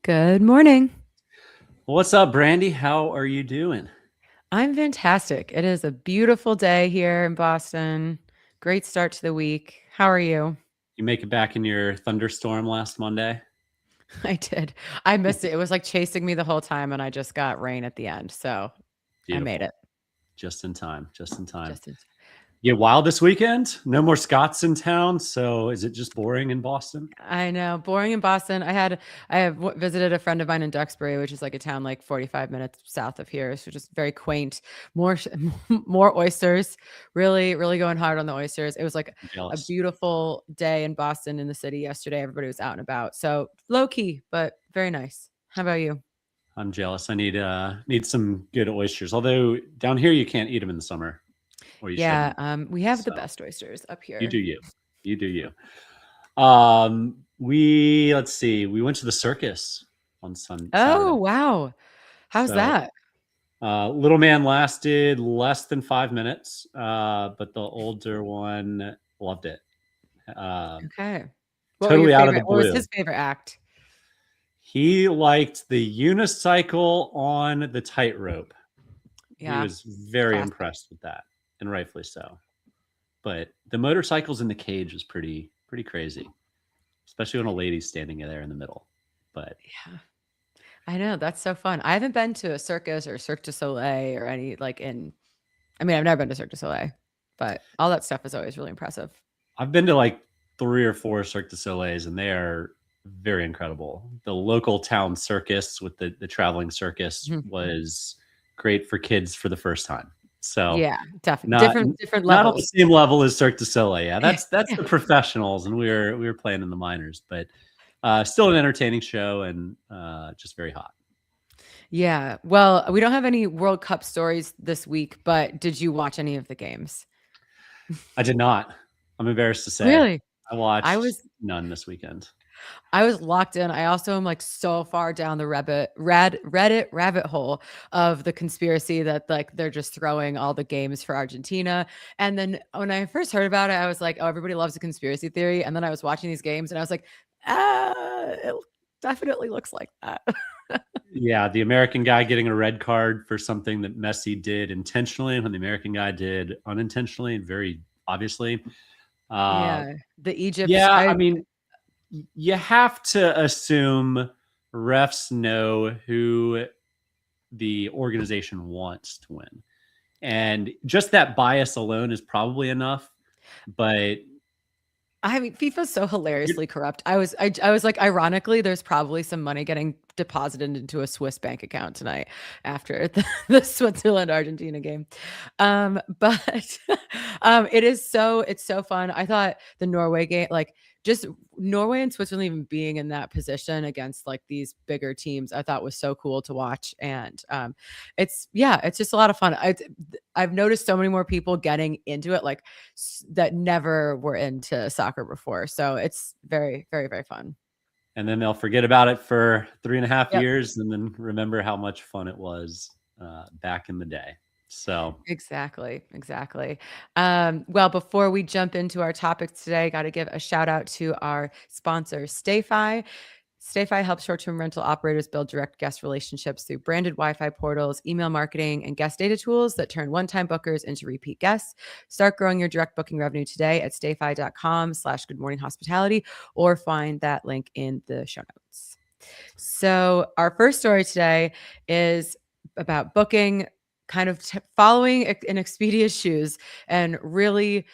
Good morning. What's up, Brandy? How are you doing? I'm fantastic. It is a beautiful day here in Boston. Great start to the week. How are you? You make it back in your thunderstorm last Monday? I did. I missed it. It was like chasing me the whole time, and I just got rain at the end. So I made Beautiful. it Just in time. Just in time. just in time. Get wild this weekend? No more Scots in town. So is it just boring in Boston? I know, boring in Boston. I have visited a friend of mine in Duxbury, which is like a town like 45 minutes south of here. So just very quaint. More more oysters. Really, really going hard on the oysters. It was like I'm a jealous. beautiful day in Boston in the city yesterday. Everybody was out and about. So low key, but very nice. How about you? I'm jealous. I need some good oysters. Although down here you can't eat them in the summer, or you Yeah, shouldn't. we have the So best oysters up you here. do you. You do you. Let's see. We went to the circus on Oh, Saturday. wow. How's So that? Little man lasted less than 5 minutes, but the older one loved it. Uh, Okay. Totally out of the What was blue. his favorite act? He liked the unicycle on the tightrope. He Yeah, was very classic. impressed with that, and rightfully so. But the motorcycles in the cage was pretty crazy, especially when a lady's standing there in the middle. But Yeah. I know, that's so fun. I haven't been to a circus or Cirque du Soleil or any like I've never been to Cirque du Soleil, but all that stuff is always really impressive. I've been to like 3 or 4 Cirque du Soleils, and they are very incredible. The local town circus with the traveling circus Mhm. was great for kids for the first time. So Yeah, definitely not different not on the levels. same level as Cirque du Soleil. Yeah, Yeah. that's the professionals, and we were playing in the minors, but still an entertaining show and just very hot. Yeah. Well, we don't have any World Cup stories this week, but did you watch any of the games? I did not. I'm embarrassed to say Really? I I watched was none this weekend. I was locked in. I also am like so far down the Reddit rabbit hole of the conspiracy that like they're just throwing all the games for Argentina. And then when I first heard about it, I was like, oh, everybody loves a conspiracy theory. And then I was watching these games and I was like, it definitely looks like that. Yeah, the American guy getting a red card for something that Messi did intentionally, when the American guy did unintentionally and very obviously. Uh, Yeah. The Egypt, yeah, I I, mean, you have to assume refs know who the organization wants to win. And just that bias alone is probably enough. But I mean, FIFA's so hilariously corrupt. I was like, ironically, there's probably some money getting deposited into a Swiss bank account tonight after the Switzerland Argentina game. But it's so fun. I thought the Norway game, like just Norway and Switzerland even being in that position against like these bigger teams, I thought was so cool to watch. And it's just a lot of fun. I've noticed so many more people getting into it, like that never were into soccer before. So it's very, very, very fun. and then they'll forget about it for 3.5 Yep. years and then remember how much fun it was back in the day. So Exactly. Exactly. Well, before we jump into our topics today, got to give a shout out to our sponsor, StayFi. StayFi helps short-term rental operators build direct guest relationships through branded Wi-Fi portals, email marketing, and guest data tools that turn one-time bookers into repeat guests. Start growing your direct booking revenue today at stayfi.com/goodmorninghospitality or find that link in the show notes. So our first story today is about booking, kind of following in Expedia's shoes and really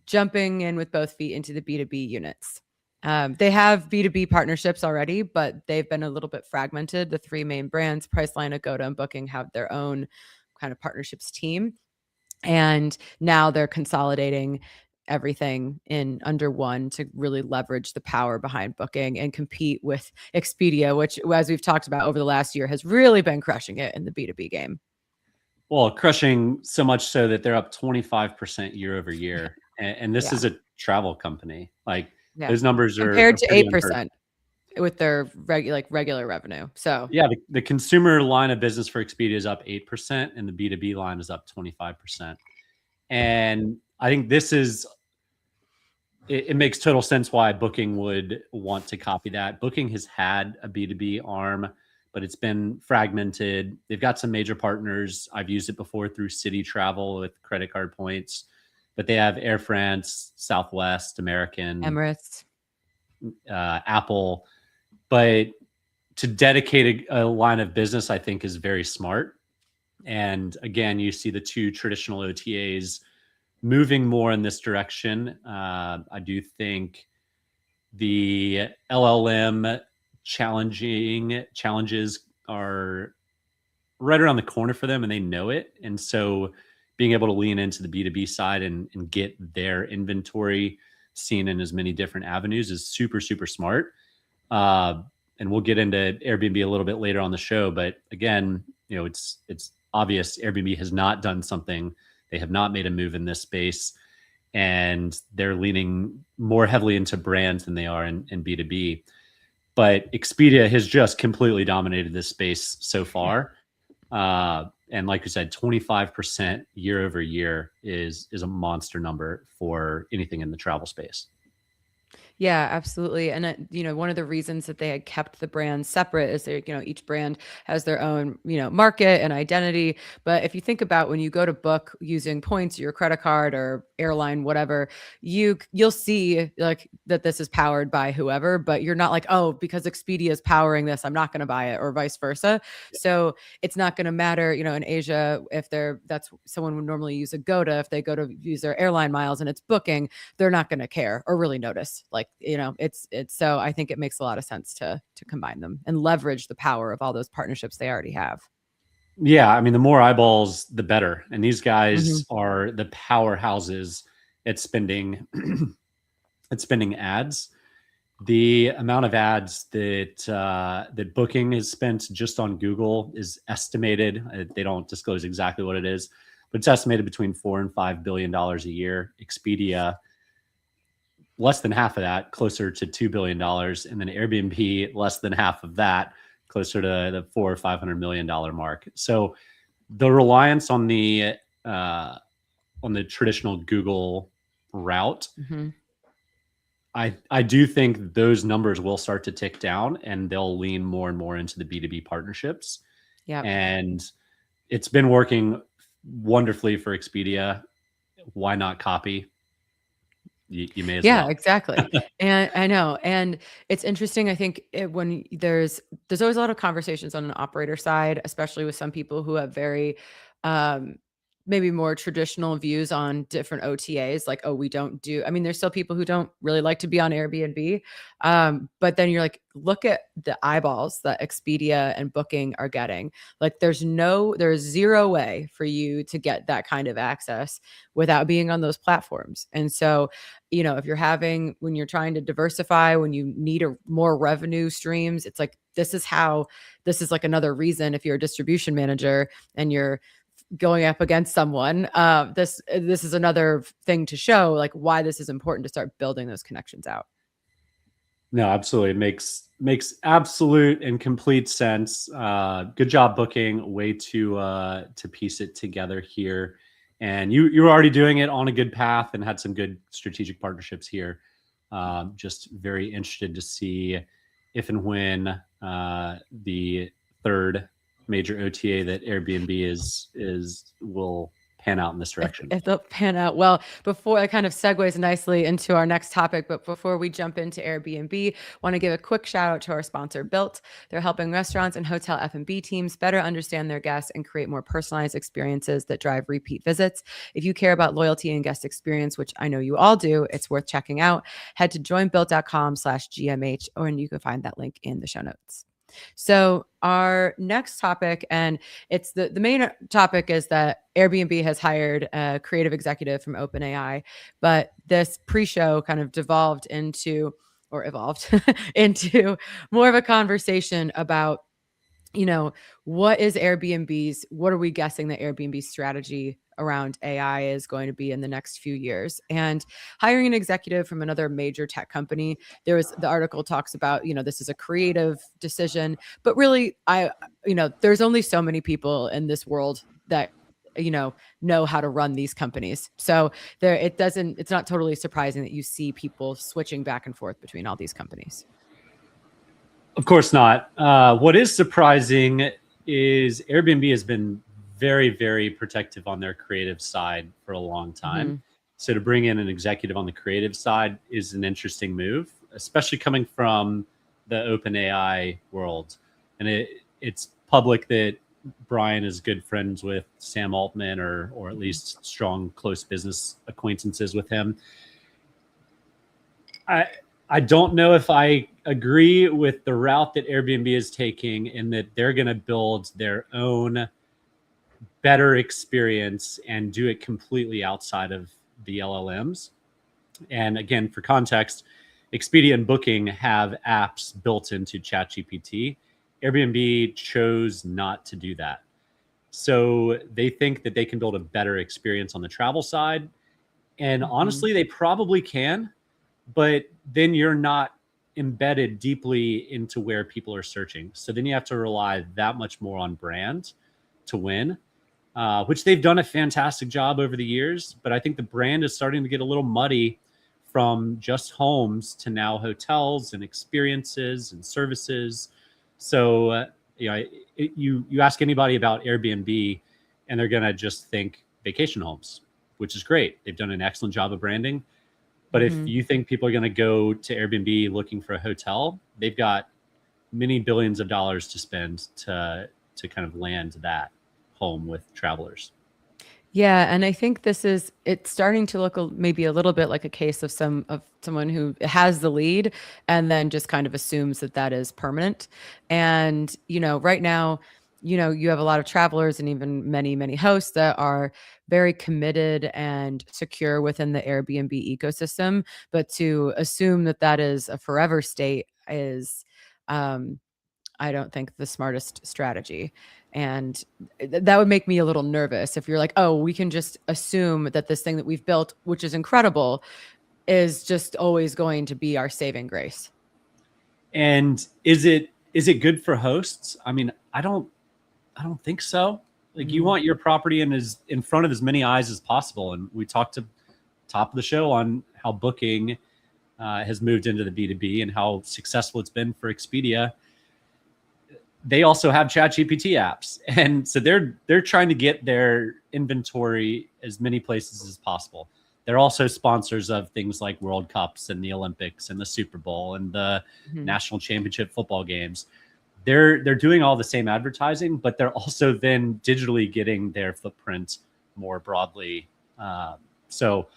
jumping in with both feet into the B2B units. They have B2B partnerships already, but they've been a little bit fragmented. The three main brands, Priceline, Agoda, and Booking, have their own kind of partnerships team. And now they're consolidating everything in under one to really leverage the power behind Booking and compete with Expedia, which, as we've talked about over the last year, has really been crushing it in the B2B game. well, crushing so much so that they're up 25% year over Yeah. year. And this Yeah. is a travel company. Like Yeah. those numbers Compared are to pretty unheard. 8% with their regular revenue. So Yeah, the consumer line of business for Expedia is up 8%, and the B2B line is up 25%. And I think this is it makes total sense why Booking would want to copy that. Booking has had a B2B arm, but it's been fragmented. They've got some major partners. I've used it before through City Travel with credit card points, but they have Air France, Southwest, American, Emirates. Apple. But to dedicate a line of business, I think is very smart. And again, you see the two traditional OTAs moving more in this direction. I do think the LLM challenges are right around the corner for them, and they know it. And so being able to lean into the B2B side and get their inventory seen in as many different avenues is super, super smart. And we'll get into Airbnb a little bit later on the show. But again, it's obvious Airbnb has not done something. They have not made a move in this space, and they're leaning more heavily into brands than they are in B2B. But Expedia has just completely dominated this space so far. And like you said, 25% year over year is a monster number for anything in the travel space. Yeah, absolutely. And, one of the reasons that they had kept the brands separate is that, each brand has their own, market and identity. But if you think about when you go to book using points, your credit card or airline, whatever, you'll see like that this is powered by whoever, but you're not like, oh, because Expedia is powering this, I'm not going to buy it, or vice versa. Yeah. So it's not going to matter, in Asia, if that's someone would normally use Agoda, if they go to use their airline miles and it's Booking, they're not going to care or really notice. Like, it's so I think it makes a lot of sense to combine them and leverage the power of all those partnerships they already have. Yeah, I mean, the more eyeballs, the better. And these guys are the powerhouses at spending ads. The amount of ads that Booking has spent just on Google is estimated. They don't disclose exactly what it is, but it's estimated between $4 and $5 billion a year. Expedia, less than half of that, closer to $2 billion. And then Airbnb, less than half of that, closer to the $400 or $500 million mark. So the reliance on the traditional Google route, I do think those numbers will start to tick down, and they'll lean more and more into the B2B partnerships. Yeah. And it's been working wonderfully for Expedia. Why not copy? You may as well. Yeah, exactly. And I know. And it's interesting. I think when there's always a lot of conversations on an operator side, especially with some people who have very, maybe more traditional views on different OTAs, like, oh, we don't do, I mean, there's still people who don't really like to be on Airbnb. But then you're like, look at the eyeballs that Expedia and Booking are getting. Like there's zero way for you to get that kind of access without being on those platforms. And so, if when you're trying to diversify, when you need more revenue streams, it's like, this is like another reason, if you're a distribution manager and you're going up against someone, this is another thing to show like why this is important to start building those connections out. No, absolutely. It makes absolute and complete sense. Good job, Booking. Way to piece it together here. And you were already doing it on a good path and had some good strategic partnerships here. Just very interested to see if and when the third major OTA that Airbnb will pan out in this direction. If they'll pan out. Well, before it kind of segues nicely into our next topic, but before we jump into Airbnb, want to give a quick shout out to our sponsor, Built. They're helping restaurants and hotel F&B teams better understand their guests and create more personalized experiences that drive repeat visits. If you care about loyalty and guest experience, which I know you all do, it's worth checking out. Head to joinbuilt.com/GMH, and you can find that link in the show notes. So our next topic, and it's the main topic, is that Airbnb has hired a creative executive from OpenAI, but this pre-show kind of evolved into more of a conversation about, what are we guessing that Airbnb's strategy around AI is going to be in the next few years, and hiring an executive from another major tech company. The article talks about, this is a creative decision, but really there's only so many people in this world that know how to run these companies. So it's not totally surprising that you see people switching back and forth between all these companies. Of course not. What is surprising is Airbnb has been very, very protective on their creative side for a long time. Mm-hmm. So to bring in an executive on the creative side is an interesting move, especially coming from the OpenAI world. And it's public that Brian is good friends with Sam Altman, or at least strong, close business acquaintances with him. I don't know if I agree with the route that Airbnb is taking, in that they're going to build their own better experience and do it completely outside of the LLMs. And again, for context, Expedia and Booking have apps built into ChatGPT. Airbnb chose not to do that. So they think that they can build a better experience on the travel side. And honestly, they probably can, but then you're not embedded deeply into where people are searching. So then you have to rely that much more on brand to win, which they've done a fantastic job over the years. But I think the brand is starting to get a little muddy from just homes to now hotels and experiences and services. So, you ask anybody about Airbnb and they're going to just think vacation homes, which is great. They've done an excellent job of branding. But if you think people are going to go to Airbnb looking for a hotel, they've got many billions of dollars to spend to kind of land that home with travelers. Yeah, and I think it's starting to look maybe a little bit like a case of someone who has the lead and then just kind of assumes that is permanent. And, right now, you have a lot of travelers and even many, many hosts that are very committed and secure within the Airbnb ecosystem. But to assume that is a forever state is, I don't think, the smartest strategy. And that would make me a little nervous if you're like, oh, we can just assume that this thing that we've built, which is incredible, is just always going to be our saving grace. And is it good for hosts? I mean, I don't think so. Like, you want your property in front of as many eyes as possible. And we talked to top of the show on how Booking has moved into the B2B and how successful it's been for Expedia. They also have ChatGPT apps, and so they're trying to get their inventory as many places as possible. They're also sponsors of things like World Cups and the Olympics and the Super Bowl and the national championship football games. They're doing all the same advertising, but they're also then digitally getting their footprint more broadly. So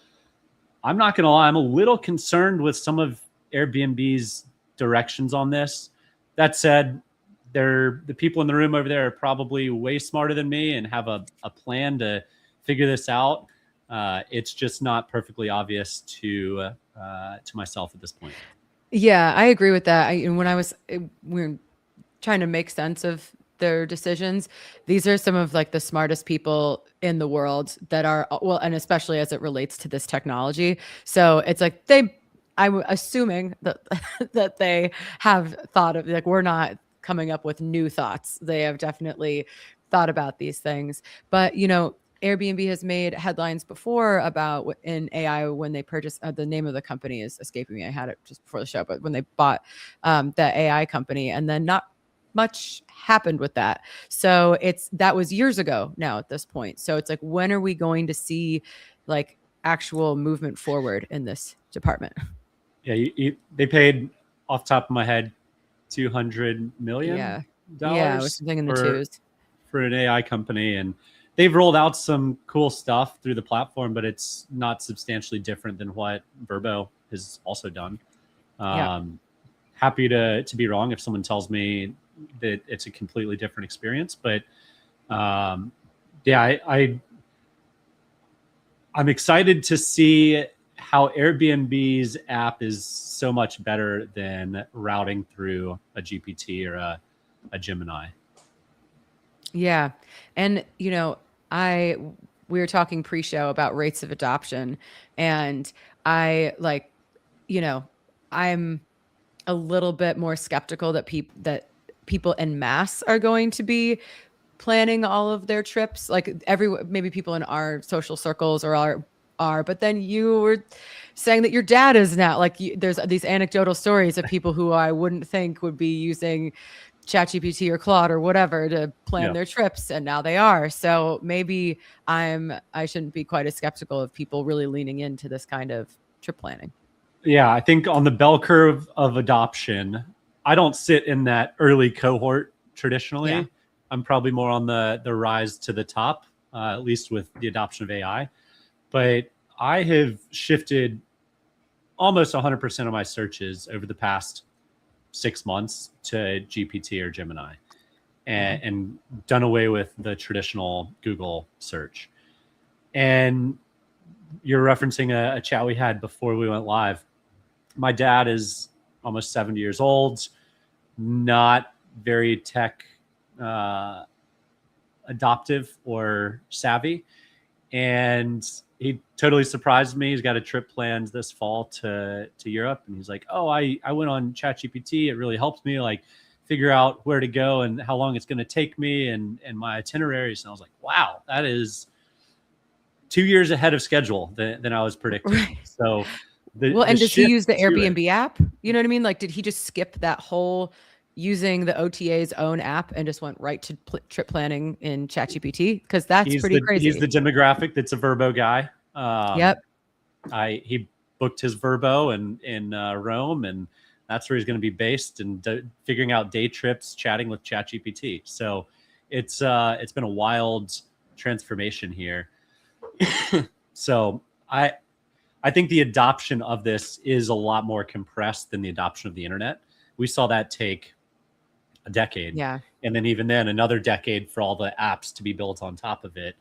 I'm not going to lie, I'm a little concerned with some of Airbnb's directions on this. That said, the people in the room over there are probably way smarter than me and have a plan to figure this out. It's just not perfectly obvious to myself at this point. Yeah, I agree with that. We were trying to make sense of their decisions. These are some of like the smartest people in the world that are, well, and especially as it relates to this technology. So it's like I'm assuming that that they have thought of, like, we're not coming up with new thoughts. They have definitely thought about these things. But, Airbnb has made headlines before about in AI when they purchased, the name of the company is escaping me. I had it just before the show, but when they bought the AI company, and then not much happened with that. So that was years ago now at this point. So it's like, when are we going to see like actual movement forward in this department? Yeah, they paid, off the top of my head, $200 million. Yeah, or something in the twos for an AI company, and they've rolled out some cool stuff through the platform, but it's not substantially different than what Vrbo has also done. Happy to be wrong if someone tells me that it's a completely different experience, but I'm excited to see how Airbnb's app is so much better than routing through a GPT or a Gemini. Yeah. And, we were talking pre-show about rates of adoption, and I'm a little bit more skeptical that people en masse are going to be planning all of their trips. Like maybe people in our social circles are, but then you were saying that your dad is now like, there's these anecdotal stories of people who I wouldn't think would be using ChatGPT or Claude or whatever to plan their trips, and now they are. So maybe I shouldn't be quite as skeptical of people really leaning into this kind of trip planning. Yeah, I think on the bell curve of adoption, I don't sit in that early cohort traditionally. Yeah. I'm probably more on the rise to the top, at least with the adoption of AI. But I have shifted almost 100% of my searches over the past 6 months to GPT or Gemini, and done away with the traditional Google search. And you're referencing a chat we had before we went live. My dad is almost 70 years old, not very tech adoptive or savvy. And he totally surprised me. He's got a trip planned this fall to Europe. And he's like, oh, I went on ChatGPT. It really helped me like figure out where to go and how long it's going to take me and my itineraries. And I was like, wow, that is 2 years ahead of schedule than I was predicting. Right. So and does he use the Airbnb app? You know what I mean? Like, did he just skip that whole using the OTA's own app and just went right to trip planning in ChatGPT? Because that's pretty crazy. He's the demographic that's a Vrbo guy. Yep. He booked his Vrbo in Rome, and that's where he's going to be based, and figuring out day trips, chatting with ChatGPT. So it's been a wild transformation here. So I think the adoption of this is a lot more compressed than the adoption of the internet. We saw that take a decade. Yeah. And then even then another decade for all the apps to be built on top of it.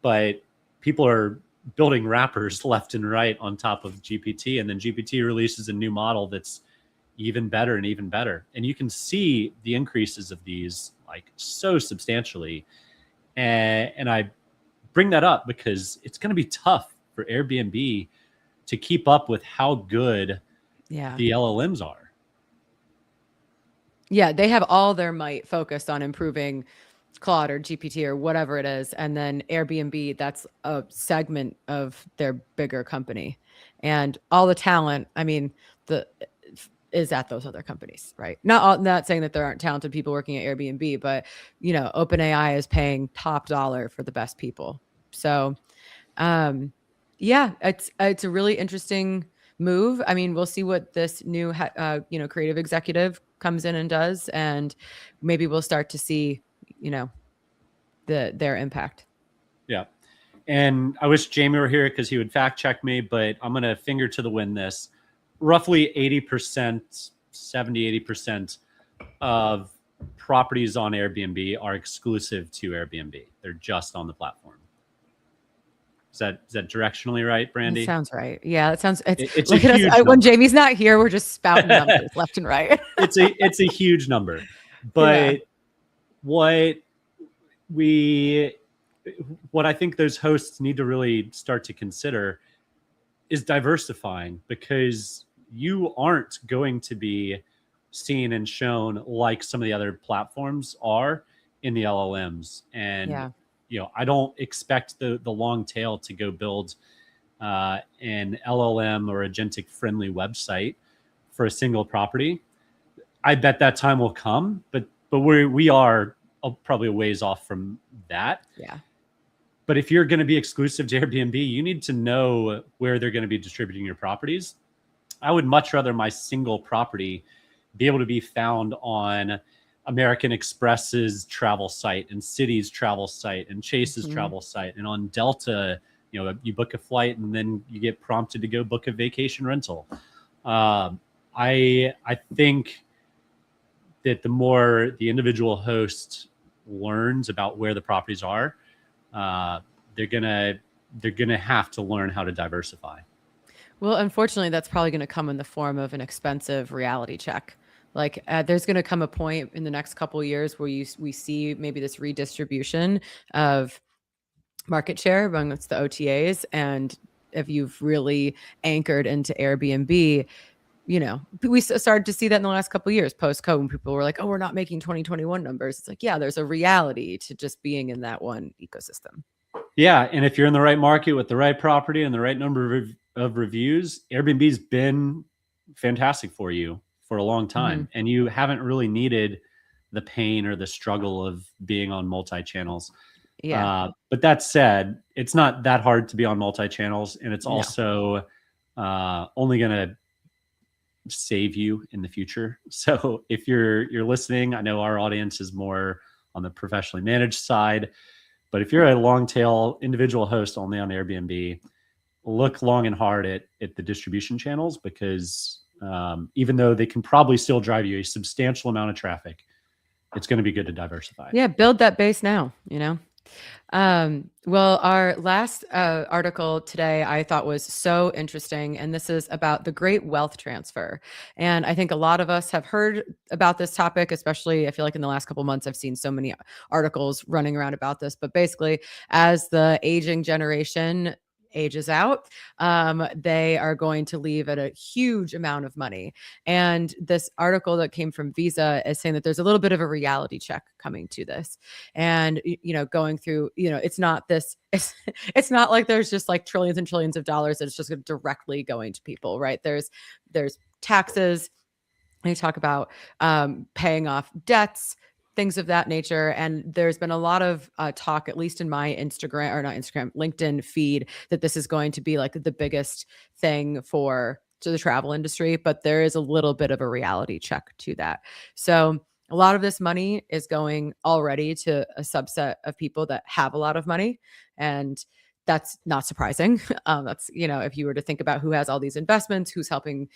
But people are building wrappers left and right on top of GPT, and then GPT releases a new model that's even better and even better. And you can see the increases of these like so substantially. And I bring that up because it's going to be tough for Airbnb to keep up with how good the LLMs are. Yeah, they have all their might focused on improving Claude or GPT or whatever it is. And then Airbnb, that's a segment of their bigger company. And all the talent, I mean, is at those other companies, right? Not saying that there aren't talented people working at Airbnb, but OpenAI is paying top dollar for the best people. So, it's a really interesting move. I mean, we'll see what this new creative executive comes in and does, and maybe we'll start to see their impact. Yeah. And I wish Jamie were here because he would fact check me, but I'm going to finger to the wind this. Roughly 80%, 70-80% of properties on Airbnb are exclusive to Airbnb. They're just on the platform. Is that directionally right, Brandy? That sounds right. Yeah, that sounds. It's look at us when Jamie's not here. We're just spouting numbers left and right. It's a huge number, but what I think those hosts need to really start to consider is diversifying, because you aren't going to be seen and shown like some of the other platforms are in the LLMs. And I don't expect the long tail to go build an LLM or agentic friendly website for a single property. I bet that time will come, but we are probably a ways off from that. Yeah. But if you're going to be exclusive to Airbnb, you need to know where they're going to be distributing your properties. I would much rather my single property be able to be found on American Express's travel site and Citi's travel site and Chase's travel site, and on Delta, you book a flight and then you get prompted to go book a vacation rental. I think that the more the individual host learns about where the properties are, they're gonna have to learn how to diversify. Well, unfortunately, that's probably going to come in the form of an expensive reality check. Like there's going to come a point in the next couple of years where we see maybe this redistribution of market share amongst the OTAs. And if you've really anchored into Airbnb, we started to see that in the last couple of years post-COVID, when people were like, oh, we're not making 2021 numbers. It's like, yeah, there's a reality to just being in that one ecosystem. Yeah. And if you're in the right market with the right property and the right number of reviews, Airbnb's been fantastic for you for a long time. And you haven't really needed the pain or the struggle of being on multi-channels. Yeah. But that said, it's not that hard to be on multi-channels, and it's also only going to save you in the future. So if you're listening, I know our audience is more on the professionally managed side, but if you're a long tail individual host only on Airbnb, look long and hard at the distribution channels, because even though they can probably still drive you a substantial amount of traffic, it's going to be good to diversify. Yeah, build that base now, Well, our last article today I thought was so interesting, and this is about the great wealth transfer. And I think a lot of us have heard about this topic, especially I feel like in the last couple of months, I've seen so many articles running around about this. But basically, as the aging generation ages out, they are going to leave at a huge amount of money. And this article that came from Visa is saying that there's a little bit of a reality check coming to this. And, going through, it's not this, it's not like there's just like trillions and trillions of dollars that's just directly going to people, right? There's taxes. They talk about paying off debts, things of that nature. And there's been a lot of talk, at least in my LinkedIn feed, that this is going to be like the biggest thing to the travel industry, but there is a little bit of a reality check to that. So a lot of this money is going already to a subset of people that have a lot of money. And that's not surprising. That's, if you were to think about who has all these investments, who's helping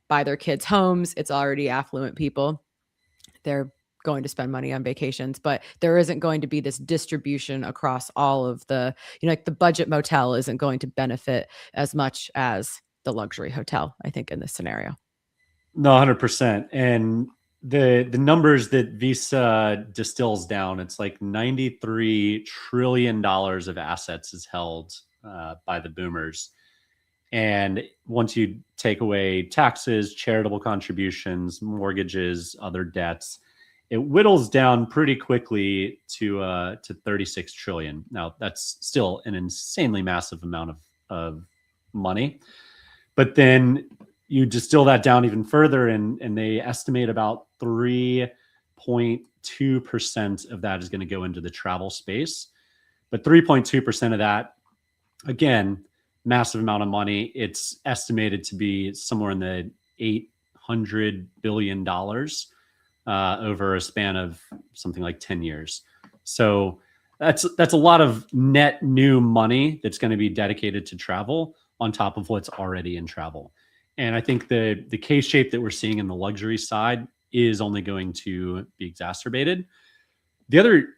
buy their kids' homes, it's already affluent people. They're going to spend money on vacations, but there isn't going to be this distribution across all of the, like the budget motel isn't going to benefit as much as the luxury hotel, I think, in this scenario. No, 100%. And the numbers that Visa distills down, it's like $93 trillion of assets is held by the boomers. And once you take away taxes, charitable contributions, mortgages, other debts, it whittles down pretty quickly to 36 trillion. Now, that's still an insanely massive amount of money. But then you distill that down even further, and they estimate about 3.2% of that is going to go into the travel space. But 3.2% of that, again, massive amount of money. It's estimated to be somewhere in the $800 billion over a span of something like 10 years. So that's a lot of net new money that's going to be dedicated to travel on top of what's already in travel. And I think the K-shape that we're seeing in the luxury side is only going to be exacerbated. The other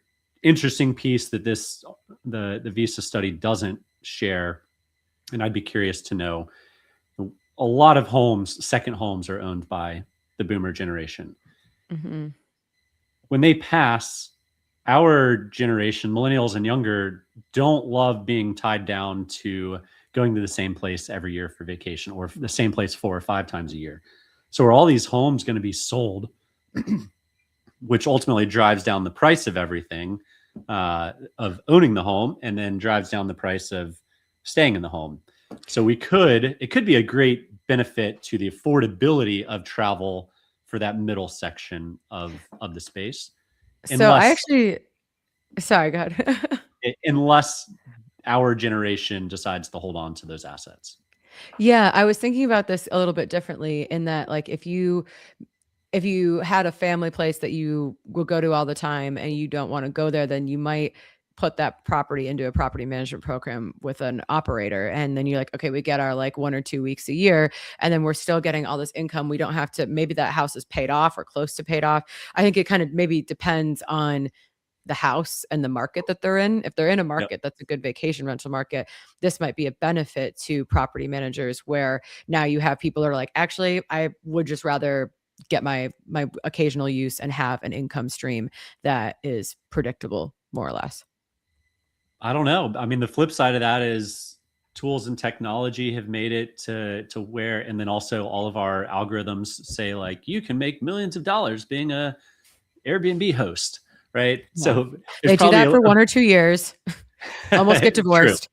interesting piece that the Visa study doesn't share, and I'd be curious to know, a lot of second homes are owned by the boomer generation. Mm-hmm. When they pass, our generation, millennials and younger, don't love being tied down to going to the same place every year for vacation, or the same place 4 or 5 times a year. So are all these homes going to be sold, which ultimately drives down the price of everything, of owning the home, and then drives down the price of staying in the home. So it could be a great benefit to the affordability of travel for that middle section of the space. Sorry, go ahead. Unless our generation decides to hold on to those assets. Yeah, I was thinking about this a little bit differently, in that, like, if you had a family place that you will go to all the time and you don't want to go there, then you might put that property into a property management program with an operator. And then you're like, okay, we get our like 1 or 2 weeks a year, and then we're still getting all this income. We don't have to, maybe that house is paid off or close to paid off. I think it kind of maybe depends on the house and the market that they're in. If they're in a market that's a good vacation rental market, this might be a benefit to property managers, where now you have people that are like, actually, I would just rather get my occasional use and have an income stream that is predictable, more or less. I don't know. I mean, the flip side of that is tools and technology have made it to where, and then also all of our algorithms say like you can make millions of dollars being a Airbnb host, right? Yeah. So They do that for 1 or 2 years, almost get divorced,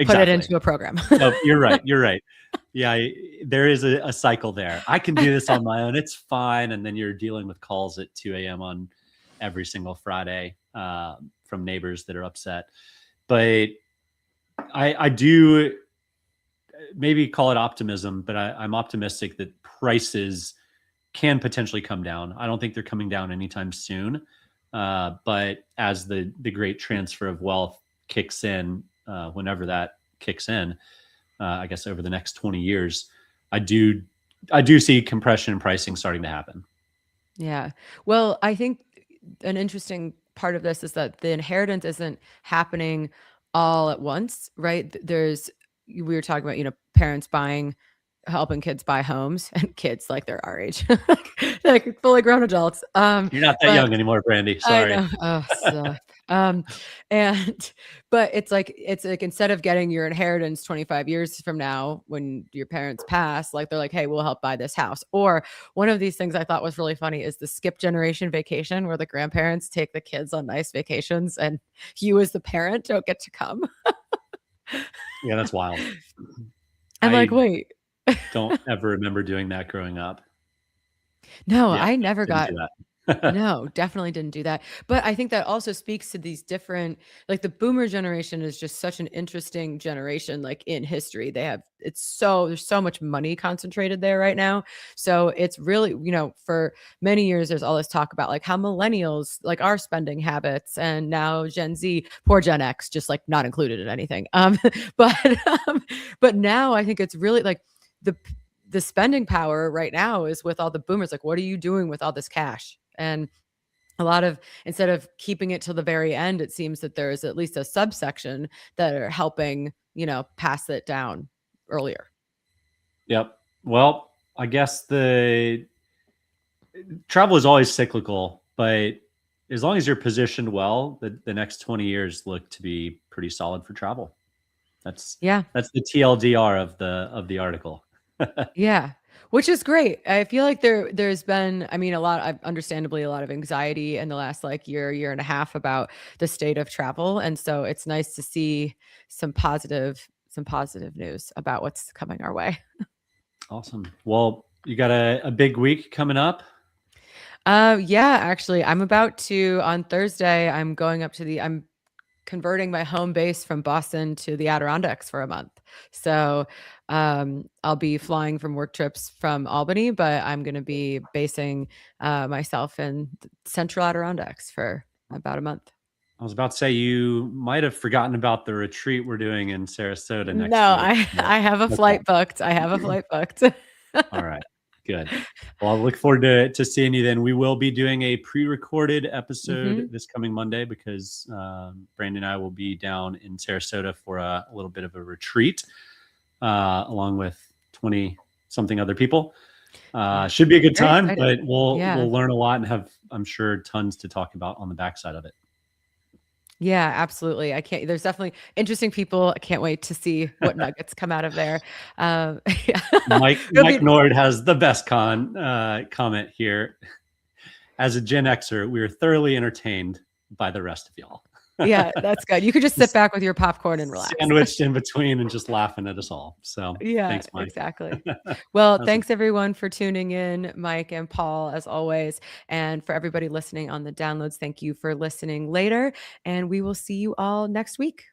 put it into a program. No, you're right. You're right. Yeah, there is a cycle there. I can do this on my own. It's fine. And then you're dealing with calls at 2 a.m. on every single Friday from neighbors that are upset. But I do maybe call it optimism, but I'm optimistic that prices can potentially come down. I don't think they're coming down anytime soon. But as the great transfer of wealth kicks in, whenever that kicks in, I guess over the next 20 years, I do see compression in pricing starting to happen. Yeah. Well, I think an interesting part of this is that the inheritance isn't happening all at once, right? We were talking about, parents helping kids buy homes, and kids like they're our age, like fully grown adults. You're not that young anymore, Brandy. Sorry. I know. Oh, so, but it's like instead of getting your inheritance 25 years from now when your parents pass, like they're like, hey, we'll help buy this house. Or one of these things I thought was really funny is the skip generation vacation, where the grandparents take the kids on nice vacations and you as the parent don't get to come. Yeah, that's wild. I'm like, wait. Don't ever remember doing that growing up. No, I never didn't got do that. No, definitely didn't do that. But I think that also speaks to these different, like the boomer generation is just such an interesting generation, like in history. There's so much money concentrated there right now. So it's really, for many years, there's all this talk about like how millennials, like our spending habits, and now Gen Z, poor Gen X, just like not included in anything. But now I think it's really like the spending power right now is with all the boomers. Like, what are you doing with all this cash? And a lot of, instead of keeping it till the very end, it seems that there is at least a subsection that are helping, pass it down earlier. Yep. Well, I guess the travel is always cyclical, but as long as you're positioned well, the next 20 years look to be pretty solid for travel. That's the TLDR of the article. Yeah. Which is great. I feel like there's been, understandably a lot of anxiety in the last like year and a half about the state of travel. And so it's nice to see some positive news about what's coming our way. Awesome. Well, you got a big week coming up. Yeah, actually I'm about to, on Thursday, I'm converting my home base from Boston to the Adirondacks for a month. So I'll be flying from work trips from Albany, but I'm going to be basing myself in Central Adirondacks for about a month. I was about to say, you might have forgotten about the retreat we're doing in Sarasota next week. No, I have a flight booked. All right. Good. Well, I look forward to seeing you then. We will be doing a pre-recorded episode this coming Monday because Brandy and I will be down in Sarasota for a little bit of a retreat along with 20-something other people. Should be a good time, but we'll learn a lot and have, I'm sure, tons to talk about on the backside of it. Yeah, absolutely. There's definitely interesting people. I can't wait to see what nuggets come out of there. Mike Nord has the best comment here. As a Gen Xer, we were thoroughly entertained by the rest of y'all. Yeah, that's good. You could just sit back with your popcorn and relax. Sandwiched in between and just laughing at us all. So yeah, thanks, Mike. Exactly. Well, thanks everyone for tuning in, Mike and Paul, as always. And for everybody listening on the downloads, thank you for listening later. And we will see you all next week.